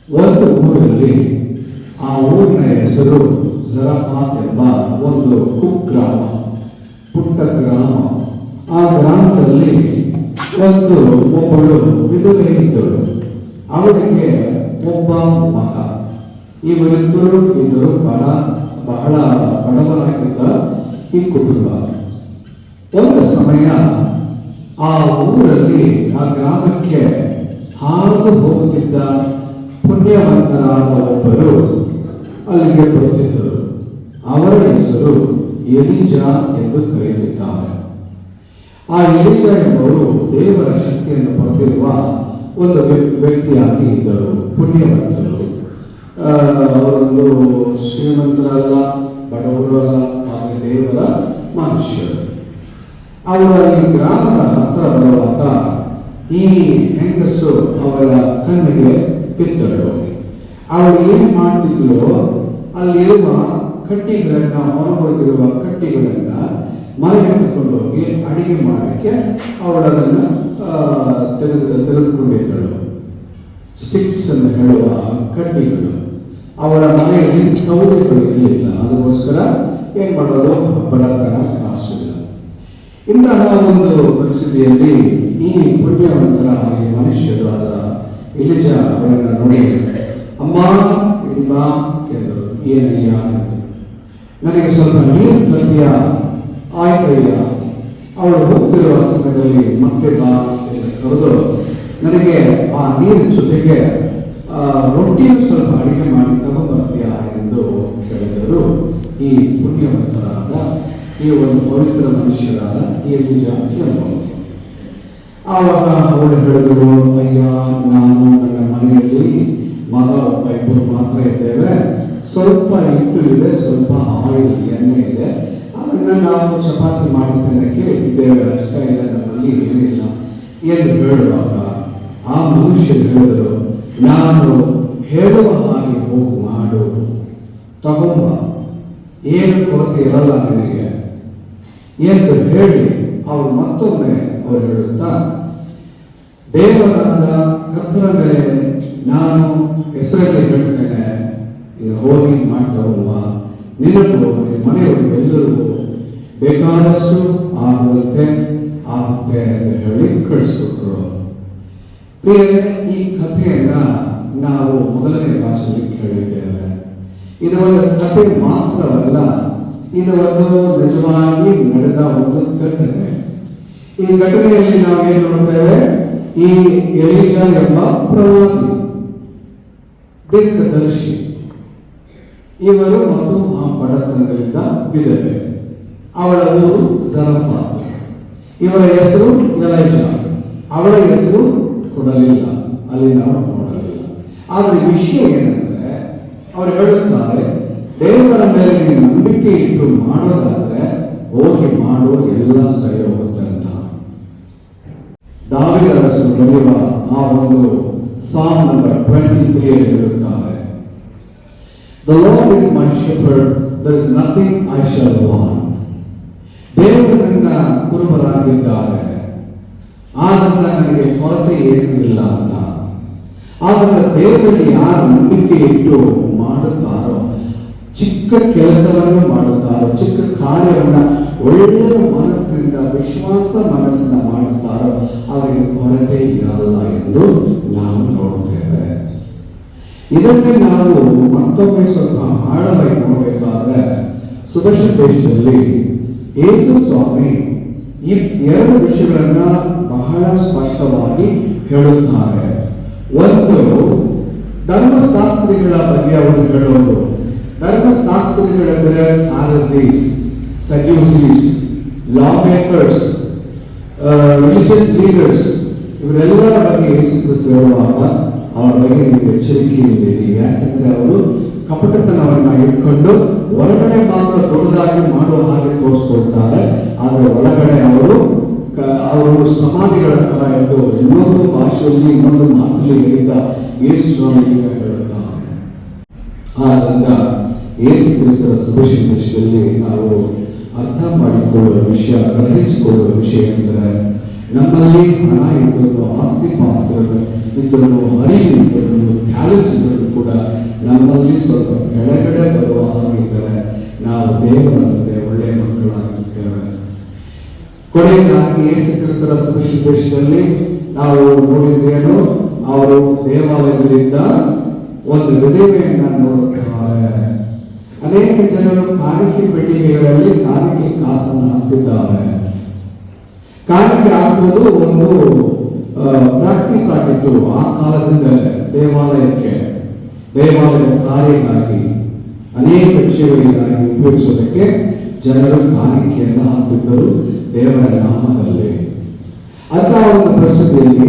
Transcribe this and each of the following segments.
ಒಂದು ಊರಲ್ಲಿ, ಆ ಊರಿನ ಹೆಸರು ಜರಫಾತ್ ಎಂಬ ಒಂದು ಕುಗ್ರಾಮ, ಪುಟ್ಟ ಗ್ರಾಮ. ಆ ಗ್ರಾಮದಲ್ಲಿ ಒಬ್ಬಳು ವಿಧವೆ ಇದ್ದಳು. ಅವಳಿಗೆ ಒಬ್ಬ ಮಗ. ಇವರಿಬ್ಬರು ಇದ್ದರು ಬಹಳ ಬಡವರಾಗಿದ್ದ ಈ ಕುಟುಂಬ. ಒಂದು ಸಮಯ ಆ ಊರಲ್ಲಿ, ಆ ಗ್ರಾಮಕ್ಕೆ ಹಾದು ಹೋಗುತ್ತಿದ್ದ ಪುಣ್ಯವಂತರಾದ ಒಬ್ಬರು ಅಲ್ಲಿಗೆ ಬರುತ್ತಿದ್ದರು. ಅವರ ಹೆಸರು ಎಲಿಜಾ ಎಂದು ಕರೆಯುತ್ತಿದ್ದಾರೆ. ಆ ಎಲಿಜಾ ಎಂಬವರು ದೇವರ ಶಕ್ತಿಯನ್ನು ಪಡೆದಿರುವ ಒಂದು ವ್ಯಕ್ತಿಯಾಗಿ ಇದ್ದರು, ಪುಣ್ಯವಂತರು. ಅವರೊಂದು ಶ್ರೀಮಂತರಲ್ಲ, ಬಡವರು ಅಲ್ಲ, ಆದರೆ ದೇವರ ಮನುಷ್ಯರು. ಅವರು ಈ ಗ್ರಾಮದ ಹತ್ರ ಬರುವಾಗ ಈ ಹೆಂಗಸು ಅವಳ ಕಣ್ಣಿಗೆ ಬಿದ್ದಳು. ಅವಳು ಏನು ಮಾಡ್ತಿದ್ಲು, ಅಲ್ಲಿರುವ ಕಟ್ಟಿಗಳನ್ನ, ಹೊರಹೋಗಿರುವ ಕಟ್ಟಿಗಳನ್ನ ಮನೆಗೆ ತಗೊಂಡು ಹೋಗಿ ಅಡಿಗೆ ಮಾಡಲಿಕ್ಕೆ ಅವಳನ್ನು ತೆಗೆದುಕೊಂಡಿದ್ದಳು. ಸ್ಟಿಕ್ಸ್ ಅನ್ನು ಹೇಳುವ ಕಡ್ಡಿಗಳು. ಅವರ ಮನೆಯಲ್ಲಿ ಸೌದೆಗಳು ಇರಲಿಲ್ಲ. ಅದಕ್ಕೋಸ್ಕರ ಏನ್ ಮಾಡೋದು, ಬಡತನ, ಕಾಸಿಲ್ಲ. ಇಂತಹ ಒಂದು ಪರಿಸ್ಥಿತಿಯಲ್ಲಿ ಈ ಪುಣ್ಯವಂತರ ಈ ಮನುಷ್ಯರು ಆದ ಎಲಿಜಾ ಅವರನ್ನು ನೋಡಿ, ಅಮ್ಮ ಇಲ್ಲ ಎಂದರು. ಏನಯ್ಯ? ನನಗೆ ಸ್ವಲ್ಪ ನೀರು ತಂದೆಯ? ಆಯ್ತಯ್ಯ. ಅವಳು ಹೋಗ್ತಿರುವ ಸಮಯದಲ್ಲಿ ಮತ್ತೆ ಬಾ ಎಂದು ಕರೆದು ನನಗೆ ಆ ನೀರಿನ ಜೊತೆಗೆ ರೊಟ್ಟಿಯನ್ನು ಸ್ವಲ್ಪ ಅಡಿಗೆ ಮಾಡಿ ತಗೊಂಡ್ಬರ್ತೀಯಾ ಎಂದು ಕೇಳಿದರು. ಈ ಪುಣ್ಯವಂತರಾದ, ಈ ಒಂದು ಪವಿತ್ರ ಮನುಷ್ಯರಾದ ಎಲಿಜಾ ಎಂಬವರು. ಆವಾಗ ಅವಳು ಹೇಳಿದರು, ಅಯ್ಯ, ನಾನು ನನ್ನ ಮನೆಯಲ್ಲಿ ಮಗ ಒಬ್ಬ, ಇಬ್ಬರು ಮಾತ್ರ ಇದ್ದೇವೆ. ಸ್ವಲ್ಪ ಹಿಟ್ಟು ಇದೆ, ಸ್ವಲ್ಪ ಆಯಿಲ್, ಎಣ್ಣೆ ಇದೆ. ಅದನ್ನು ನಾವು ಚಪಾತಿ ಮಾಡಿ ತಿನ್ನಕ್ಕೆ ಇದ್ದೇವೆ, ಅಷ್ಟೇ ಇಲ್ಲ, ನಮ್ಮಲ್ಲಿ ಏನಿಲ್ಲ ಎಂದು ಹೇಳುವಾಗ ಆ ಮನುಷ್ಯರು ಹೇಳಿದರು, ನಾನು ಹೇಳುವ ಹಾಗೆ ಹೋಗು, ಮಾಡು, ತಗೊಂಬ, ಏನು ಕೊರತೆ ಇರಲ್ಲ ನನಗೆ ಎಂದು ಹೇಳಿ ಅವರು ಮತ್ತೊಮ್ಮೆ ಅವರು ಹೇಳುತ್ತಾ, ದೇವರಾದ ಕರ್ತನ ಮೇಲೆ ನಾನು ಹೆಸರಲ್ಲಿ ಹೇಳ್ತೇನೆ, ನೀನು ಹೋಗಿ ಮಾಡ್ತವಲ್ವ, ನಿನಗೂ ಮನೆಯವರು ಎಲ್ಲರಿಗೂ ಬೇಕಾದಷ್ಟು ಆಗುತ್ತೆ ಅಂತ ಹೇಳಿ ಕಳಿಸ್ಕೊಟ್ರು. ಈ ಕಥೆಯನ್ನ ನಾವು ಮೊದಲನೇ ಭಾಷೆಯಲ್ಲಿ ಕೇಳಿದ್ದೇವೆ. ಇದು ಒಂದು ಕಥೆ ಮಾತ್ರವಲ್ಲ, ಇದು ಒಂದು ನಿಜವಾಗಿ ನಡೆದ ಒಂದು ಘಟನೆ. ಈ ಘಟನೆಯಲ್ಲಿ ನಾವು ಏನು ನೋಡುತ್ತೇವೆ, ಈ ಎಲಿಜಾ ಎಂಬ ಪ್ರವಾದಿ, ದೀರ್ಘದರ್ಶಿ, ಇವರು ಮತ್ತು ಆ ಬಡತನಗಳಿಂದ ವಿಧವೆ. ಅವಳ ಊರು ಜರಫಾತ್. ಇವರ ಹೆಸರು ಎಲೈಜಾ. ಅವಳ ಹೆಸರು ಕೊಡಲಿಲ್ಲ, ಅಲ್ಲಿ ನಾವು ನೋಡಲಿಲ್ಲ. ಆದರೆ ವಿಷಯ ಏನಂದ್ರೆ, ಅವರು ಹೇಳುತ್ತಾರೆ, ದೇವರ ಮೇಲೆ ನೀವು ನಂಬಿಕೆ ಇಟ್ಟು ಮಾಡೋದಾದ್ರೆ ಹೋಗಿ ಮಾಡು, ಎಲ್ಲ ಸರಿ ಹೋಗುತ್ತೆ ಅಂತ. ದಾವೀದ ಅರಸರು ಬರೆಯುವ ಆ ಒಂದು ಸಾಮ್ ನಂಬರ್ 23 ಹೇಳುತ್ತಾರೆ, The Lord is my shepherd, there is nothing I shall want. ದೇವರು ನನ್ನ ಕುರುಬರಾಗಿದ್ದಾರೆ, ಆದ್ದರಿಂದ ನನಗೆ ಕೊರತೆ ಏನೂ ಇಲ್ಲ ಅಂತ. ಆದ್ದರಿಂದ ದೇವರಲ್ಲಿ ಯಾರು ನಂಬಿಕೆ ಇಟ್ಟು ಮಾಡುತ್ತಾರೋ, ಚಿಕ್ಕ ಕೆಲಸವನ್ನು ಮಾಡುತ್ತಾರೋ, ಚಿಕ್ಕ ಕಾರ್ಯವನ್ನು ಒಳ್ಳೆಯ ಮನಸ್ಸಿನಿಂದ, ವಿಶ್ವಾಸ ಮನಸ್ಸಿನ ಮಾಡುತ್ತಾರೋ, ಅವರಿಗೆ ಕೊರತೆ ಇರಲ್ಲ ಎಂದು ನಾವು ನೋಡುತ್ತೇವೆ. ಇದಕ್ಕೆ ನಾವು ಮತ್ತೊಮ್ಮೆ ಸ್ವಲ್ಪ ಆಳವಾಗಿ ನೋಡಬೇಕಾದ್ರೆ, ಸುದರ್ಶನ ದೇಶದಲ್ಲಿ ಯೇಸು ಸ್ವಾಮಿ ಈ ಎರಡು ವಿಷಯಗಳನ್ನ ಬಹಳ ಸ್ಪಷ್ಟವಾಗಿ ಹೇಳುತ್ತಾರೆ. ಒಂದು, ಧರ್ಮಶಾಸ್ತ್ರಿಗಳ ಬಗ್ಗೆ ಅವರು ಹೇಳುವುದು. ಧರ್ಮಶಾಸ್ತ್ರಿಗಳೆಂದರೆ ಫಾರಿಸೀಸ್, ಸಡ್ಯೂಸೀಸ್, ಲಾ ಮೇಕರ್ಸ್, ರಿಲಿಜಿಯಸ್ ಲೀಡರ್ಸ್, ಇವರೆಲ್ಲರ ಬಗ್ಗೆ ಯೇಸು ಕ್ರಿಸ್ತ ಹೇಳುವಾಗ ಅವರ ಬಗ್ಗೆ ನೀವು ಎಚ್ಚರಿಕೆಯಿಂದಿರಿ. ಯಾಕಂದ್ರೆ ಅವರು ಕಪಟತನವನ್ನ ಇಟ್ಕೊಂಡು ಹೊರಗಡೆ ಮಾತ್ರ ದೊಡ್ಡದಾಗಿ ಮಾಡುವ ಹಾಗೆ ತೋರಿಸ್ಕೊಳ್ತಾರೆ, ಆದರೆ ಒಳಗಡೆ ಅವರು ಸಮಾಧಿಗಳ ತರ ಎಂದು ಇನ್ನೊಂದು ಭಾಷೆಯಲ್ಲಿ, ಇನ್ನೊಂದು ಮಾತಲ್ಲಿ ಹೇಳಿದ್ದ ಯೇಸು ಸ್ವಾಮಿ ಹೇಳುತ್ತಾರೆ. ಆದ್ದರಿಂದ ಯೇಸು ಕ್ರಿಸ್ತರ ಸುವಿಶೇಷದಲ್ಲಿ ನಾವು ಅರ್ಥ ಮಾಡಿಕೊಳ್ಳುವ ವಿಷಯ, ಗ್ರಹಿಸಿಕೊಳ್ಳುವ ವಿಷಯ ಅಂದರೆ, ನಮ್ಮಲ್ಲಿ ಹಣ ಇದ್ದರೂ, ಆಸ್ತಿ ಪಾಸ್ತಿಗಳು ಇದ್ದರೂ, ಅರಿವು ಇದ್ದರೂ, ಟ್ಯಾಲೆಂಟ್ಸ್ ಇದ್ದರೂ ಕೂಡ ನಮ್ಮಲ್ಲಿ ಸ್ವಲ್ಪ ಕೆಳಗಡೆ ಬರುವ ಹಾಗಿದ್ದರೆ ನಾವು ದೇವರ ಮುಂದೆ ಒಳ್ಳೆಯ ಮಕ್ಕಳಾಗಿರ್ತೇವೆ. ಕೊನೆಯದಾಗಿ ಯೇಸು ಕ್ರಿಸ್ತರ ಸುವಿಶೇಷದಲ್ಲಿ ನಾವು ನೋಡಿದ್ದೇನು, ಅವರು ದೇವಾಲಯದಿಂದ ಒಂದು ವಿಧವೆಯನ್ನು ನೋಡುತ್ತಾರೆ. ಅನೇಕ ಜನರು ಕಾಣಿಕೆ ಪೆಟ್ಟಿಗೆಗಳಲ್ಲಿ ಕಾಣಿಕೆ ಕಾಸನ್ನು ಹಾಕ್ತಿದ್ದಾರೆ. ಕಾಣಿಕೆ ಹಾಕುವುದು ಒಂದು ಪ್ರಾಕ್ಟೀಸ್ ಆಗಿತ್ತು ಆ ಕಾಲದಿಂದಲೇ. ದೇವಾಲಯದ ಕಾರ್ಯಕ್ಕಾಗಿ, ಅನೇಕ ವಿಷಯಗಳಿಗಾಗಿ ಉಪಯೋಗಿಸೋದಕ್ಕೆ ಜನರು ಕಾಣಿಕೆಯನ್ನು ಹಾಕುತ್ತಿದ್ದರು ದೇವರ ನಾಮದಲ್ಲಿ. ಅಂತ ಒಂದು ಪರಿಸ್ಥಿತಿಯಲ್ಲಿ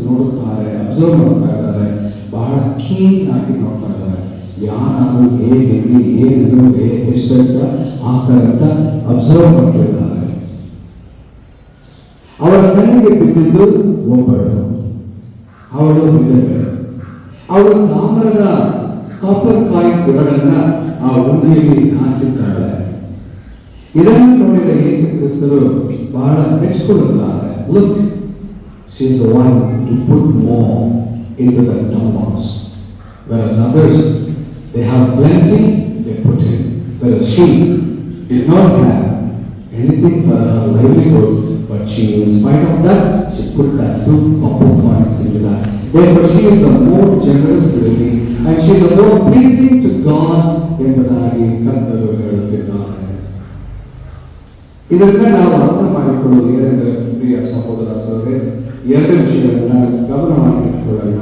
ನೋಡುತ್ತಾರೆ, ಅಬ್ಸರ್ವ್ ಮಾಡ್ತಾ ಇದ್ದಾರೆ, ಬಹಳ ಕೀನ್ ಆಗಿ ನೋಡ್ತಾ ಇದ್ದಾರೆ. ಯಾರು ಹೇಗೆ ಏನು ಎಷ್ಟು ಆಗ್ತಾರೆ ಅಂತ ಅಬ್ಸರ್ವ್ ಮಾಡ್ತಿದ್ದಾರೆ. ಅವರ ಕಣ್ಣಿಗೆ ಬಿದ್ದಿದ್ದು ಒಬ್ಬಳು, ಅವಳು ಬಿದ್ದರೆ ಅವಳು ತಾಮ್ರದ ಕಾಪರ್ ಕಾಯಿನ್ಸ್ ಗಳನ್ನ ಆ ಉಂಡೆಯಲ್ಲಿ ಹಾಕಿದ್ದಾಳೆ. ಇದನ್ನು ನೋಡಿದ ಯೇಸು ಕ್ರಿಸ್ತರು ಬಹಳ ಮೆಚ್ಚಿಕೊಳ್ಳುತ್ತಾರೆ. Look, she is the one to put more into the dumbbells. Whereas others, they have plenty, they put in. Whereas she did not have anything for her livelihood, but she, in spite of that, she put that 2 copper coins into that. Therefore, she is a more generous lady, and she is a more pleasing to God ಎಂಬುದಾಗಿ ಕರ್ತರು ಹೇಳುತ್ತಿದ್ದಾರೆ. ಇದರಿಂದ ನಾವು ಅರ್ಥ ಮಾಡಿಕೊಳ್ಳುವುದು ಏನೆಂದರೆ, ಪ್ರಿಯ ಸಹೋದರ ಸಹೋದರಿ, 2 ವಿಷಯಗಳನ್ನ ಗಮನವಾಗಿ ಇಟ್ಟುಕೊಳ್ಳೋಣ.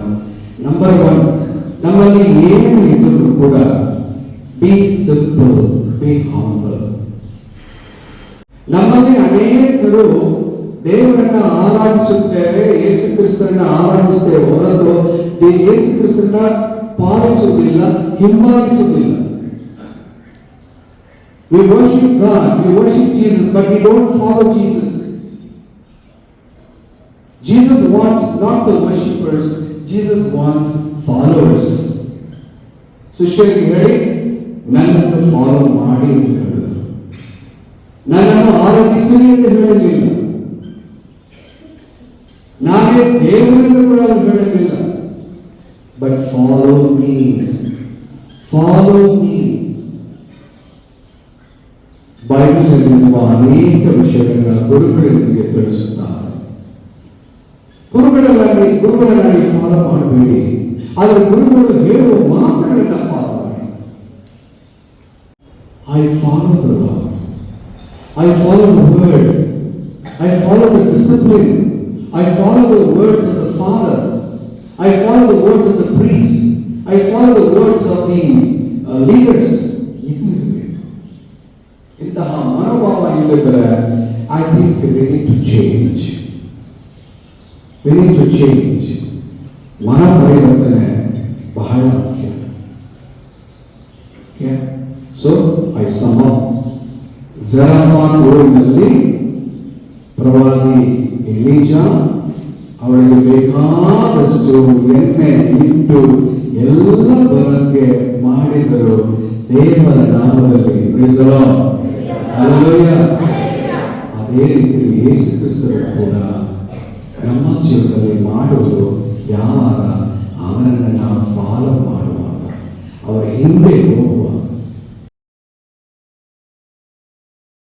ನಂಬರ್ 1, ನಮ್ಮಲ್ಲಿ ಏನು ಇದ್ದರೂ ಕೂಡ ಬಿ ಸಿಂಪಲ್, ಬಿ ಹಂಬಲ್. ನಮ್ಮಲ್ಲಿ ಅನೇಕರು ದೇವರನ್ನ ಆರಾಧಿಸುತ್ತೇವೆ, ಯೇಸು ಕ್ರಿಸ್ತರನ್ನ ಆರಾಧಿಸುತ್ತೇವೆ ಹೊರತು ಯೇಸು ಕ್ರಿಸ್ತರನ್ನ ಪಾಲಿಸುವುದಿಲ್ಲ, ಹಿಂಬಾಲಿಸುವುದಿಲ್ಲ. We worship God, we worship Jesus, but we don't follow Jesus. Jesus wants not the worshippers, Jesus wants followers. ಶಿಷ್ಯರಿಗೆ ಹೇಳಿ, ನನ್ನನ್ನು ಫಾಲೋ ಮಾಡಿ ಅಂತ ಹೇಳಿದ್ರು. ನನ್ನನ್ನು ಆರಾಧಿಸಲಿ ಅಂತ ಹೇಳಲಿಲ್ಲ. ನಾನೇ ದೇವರನ್ನು ಕೂಡ ಹೇಳಲಿಲ್ಲ. But follow me, follow me. ಬೈಬಲ್ನಲ್ಲಿರುವ ಅನೇಕ ವಿಷಯಗಳನ್ನ ಗುರುಗಳು ನಿಮಗೆ ತಿಳಿಸುತ್ತಾರೆ. ಗುರುಗಳನ್ನಾಗಿ ಫಾಲೋ ಮಾಡಬೇಡಿ, ಆದರೆ ಗುರುಗಳು ಹೇಳುವ ಮಾತುಗಳನ್ನ ಫಾಲೋ ಮಾಡಿ. I follow the Lord, I follow the word, I follow the discipline, I follow the words of the Father, I follow the words of the priest, I follow the words of the leaders. ಇಂತಹ ಮನೋಭಾವ ಇಲ್ಲದ್ರೆ I think we need to change. We need to change. ಮನ ಪರಿವರ್ತನೆ ಬಹಳ ಮುಖ್ಯ. So I sum up. ಝರಾಫಾನ್ ಊರಿನಲ್ಲಿ ಪ್ರವಾದಿ ಎಲೀಜಾ ಅವಳಿಗೆ ಬೇಕಾದಷ್ಟು ಎಣ್ಣೆ ಇಟ್ಟು ಎಲ್ಲ ಬರಂಗೆ ಮಾಡಿದರು ದೇವರ ನಾಮದಲ್ಲಿ. ಅದೇ ರೀತಿ ಯೇಸು ಕ್ರಿಸ್ತರು ಕೂಡ ನಮ್ಮ ಜೀವನದಲ್ಲಿ ಮಾಡುವುದು ಯಾವಾಗ ಅವನನ್ನು ನಾವು ಫಾಲೋ ಮಾಡುವಾಗ, ಅವರ ಹಿಂದೆ ಹೋಗುವ